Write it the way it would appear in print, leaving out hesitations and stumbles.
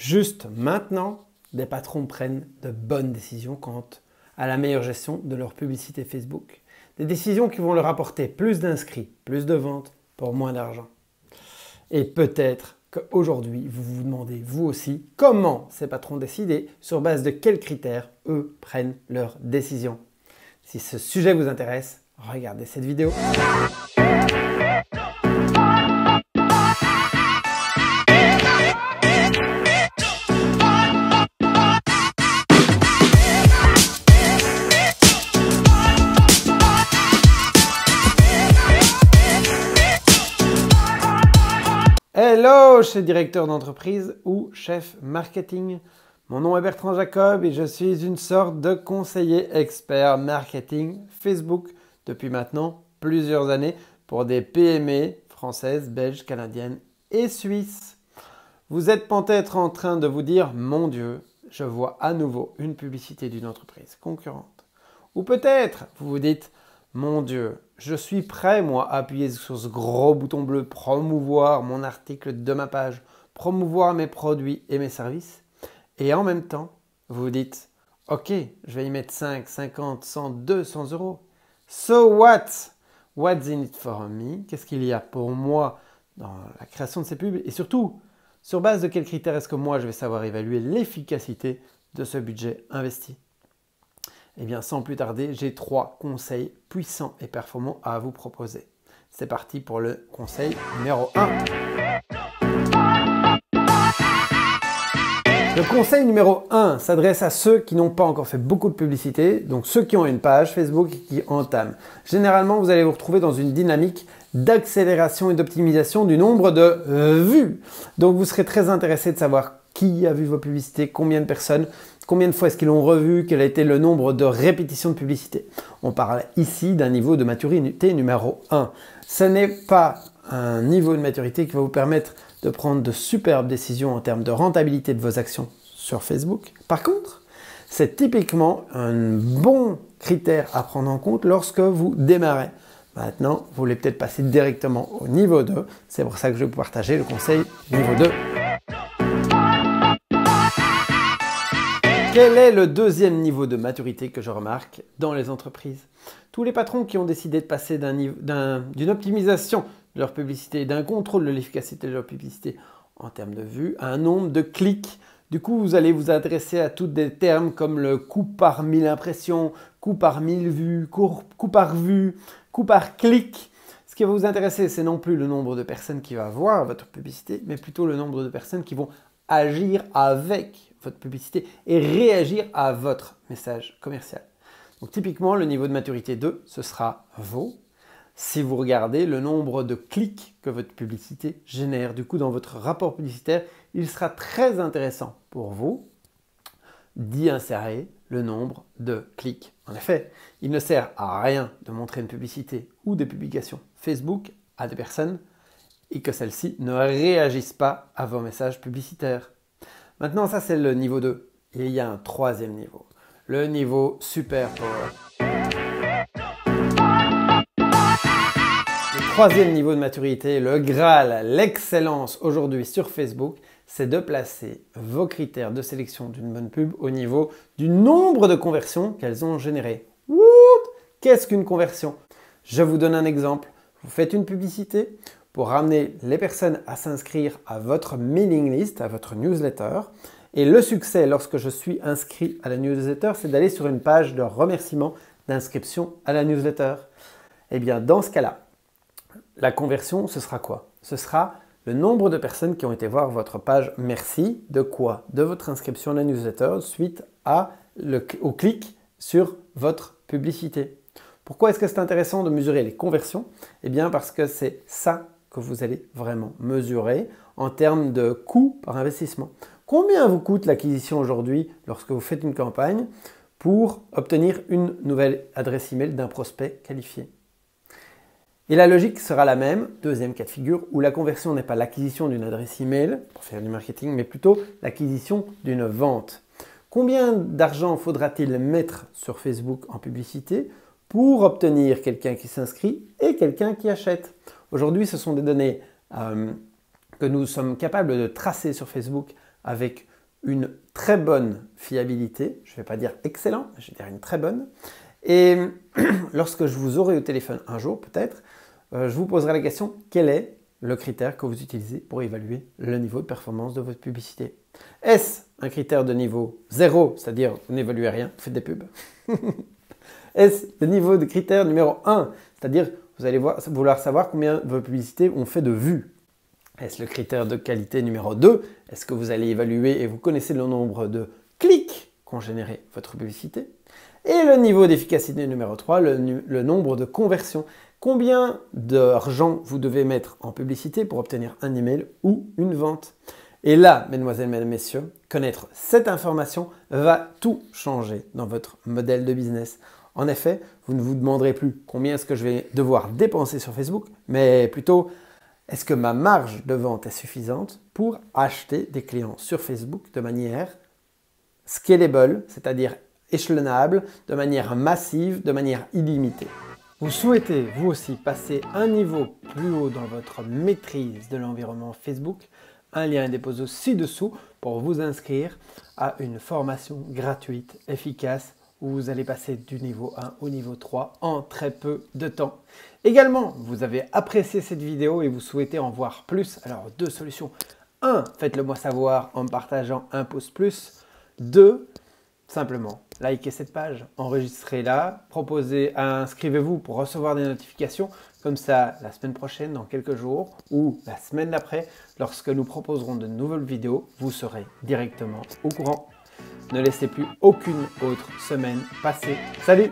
Juste maintenant, des patrons prennent de bonnes décisions quant à la meilleure gestion de leur publicité Facebook. Des décisions qui vont leur apporter plus d'inscrits, plus de ventes pour moins d'argent. Et peut-être qu'aujourd'hui, vous vous demandez vous aussi comment ces patrons décident, sur base de quels critères eux prennent leurs décisions. Si ce sujet vous intéresse, regardez cette vidéo. Hello chez directeur d'entreprise ou chef marketing. Mon nom est Bertrand Jacob et je suis une sorte de conseiller expert marketing Facebook depuis maintenant plusieurs années pour des PME françaises, belges, canadiennes et suisses. Vous êtes peut-être en train de vous dire « Mon Dieu, je vois à nouveau une publicité d'une entreprise concurrente ». Ou peut-être vous vous dites « Mon Dieu, je suis prêt, moi, à appuyer sur ce gros bouton bleu, promouvoir mon article de ma page, promouvoir mes produits et mes services. » Et en même temps, vous vous dites « Ok, je vais y mettre 5, 50, 100, 200 euros. So what? What's in it for me? Qu'est-ce qu'il y a pour moi dans la création de ces pubs? Et surtout, sur base de quels critères est-ce que moi, je vais savoir évaluer l'efficacité de ce budget investi? » Eh bien, sans plus tarder, j'ai 3 conseils puissants et performants à vous proposer. C'est parti pour le conseil numéro 1. Le conseil numéro 1 s'adresse à ceux qui n'ont pas encore fait beaucoup de publicité, donc ceux qui ont une page Facebook et qui entament. Généralement, vous allez vous retrouver dans une dynamique d'accélération et d'optimisation du nombre de vues. Donc, vous serez très intéressé de savoir qui a vu vos publicités, combien de personnes, combien de fois est-ce qu'ils l'ont revu, quel a été le nombre de répétitions de publicité. On parle ici d'un niveau de maturité numéro 1. Ce n'est pas un niveau de maturité qui va vous permettre de prendre de superbes décisions en termes de rentabilité de vos actions sur Facebook. Par contre, c'est typiquement un bon critère à prendre en compte lorsque vous démarrez. Maintenant, vous voulez peut-être passer directement au niveau 2. C'est pour ça que je vais vous partager le conseil niveau 2. Quel est le deuxième niveau de maturité que je remarque dans les entreprises? Tous les patrons qui ont décidé de passer d'une optimisation de leur publicité, d'un contrôle de l'efficacité de leur publicité en termes de vues, à un nombre de clics. Du coup, vous allez vous adresser à tous des termes comme le coût par 1000 impressions, coût par 1000 vues, coût par vue, coût par clic. Ce qui va vous intéresser, c'est non plus le nombre de personnes qui vont voir votre publicité, mais plutôt le nombre de personnes qui vont agir avec votre publicité et réagir à votre message commercial. Donc typiquement, le niveau de maturité 2, ce sera vous. Si vous regardez le nombre de clics que votre publicité génère, du coup dans votre rapport publicitaire, il sera très intéressant pour vous d'y insérer le nombre de clics. En effet, il ne sert à rien de montrer une publicité ou des publications Facebook à des personnes et que celles-ci ne réagissent pas à vos messages publicitaires. Maintenant, ça c'est le niveau 2. Et il y a un troisième niveau, le niveau Super Power. Le troisième niveau de maturité, le Graal, l'excellence aujourd'hui sur Facebook, c'est de placer vos critères de sélection d'une bonne pub au niveau du nombre de conversions qu'elles ont générées. Qu'est-ce qu'une conversion? Je vous donne un exemple. Vous faites une publicité pour ramener les personnes à s'inscrire à votre mailing list, à votre newsletter. Et le succès lorsque je suis inscrit à la newsletter, c'est d'aller sur une page de remerciement d'inscription à la newsletter. Eh bien, dans ce cas-là, la conversion, ce sera quoi? Ce sera le nombre de personnes qui ont été voir votre page merci. De quoi? De votre inscription à la newsletter suite au clic sur votre publicité. Pourquoi est-ce que c'est intéressant de mesurer les conversions? Eh bien, parce que c'est ça que vous allez vraiment mesurer en termes de coût par investissement. Combien vous coûte l'acquisition aujourd'hui lorsque vous faites une campagne pour obtenir une nouvelle adresse email d'un prospect qualifié? Et la logique sera la même, deuxième cas de figure, où la conversion n'est pas l'acquisition d'une adresse email pour faire du marketing, mais plutôt l'acquisition d'une vente. Combien d'argent faudra-t-il mettre sur Facebook en publicité pour obtenir quelqu'un qui s'inscrit et quelqu'un qui achète? Aujourd'hui, ce sont des données que nous sommes capables de tracer sur Facebook avec une très bonne fiabilité, je ne vais pas dire excellent, je vais dire une très bonne. Et lorsque je vous aurai au téléphone un jour peut-être, je vous poserai la question, quel est le critère que vous utilisez pour évaluer le niveau de performance de votre publicité? Est-ce un critère de niveau 0, c'est-à-dire vous n'évaluez rien, vous faites des pubs? Est-ce le niveau de critère numéro 1, c'est-à-dire vous allez vouloir savoir combien vos publicités ont fait de vues? Est-ce le critère de qualité numéro 2? Est-ce que vous allez évaluer et vous connaissez le nombre de clics qu'ont généré votre publicité? Et le niveau d'efficacité numéro 3, le nombre de conversions. Combien d'argent vous devez mettre en publicité pour obtenir un email ou une vente? Et là, mesdemoiselles, mesdames, messieurs, connaître cette information va tout changer dans votre modèle de business. En effet, vous ne vous demanderez plus combien est-ce que je vais devoir dépenser sur Facebook, mais plutôt est-ce que ma marge de vente est suffisante pour acheter des clients sur Facebook de manière scalable, c'est-à-dire échelonnable, de manière massive, de manière illimitée. Vous souhaitez vous aussi passer un niveau plus haut dans votre maîtrise de l'environnement Facebook? Un lien est déposé ci-dessous pour vous inscrire à une formation gratuite, efficace, où vous allez passer du niveau 1 au niveau 3 en très peu de temps. Également, vous avez apprécié cette vidéo et vous souhaitez en voir plus. Alors, deux solutions. 1. Faites-le moi savoir en me partageant un pouce plus. 2. Simplement, likez cette page, enregistrez-la, inscrivez-vous pour recevoir des notifications. Comme ça, la semaine prochaine, dans quelques jours, ou la semaine d'après, lorsque nous proposerons de nouvelles vidéos, vous serez directement au courant. Ne laissez plus aucune autre semaine passer. Salut!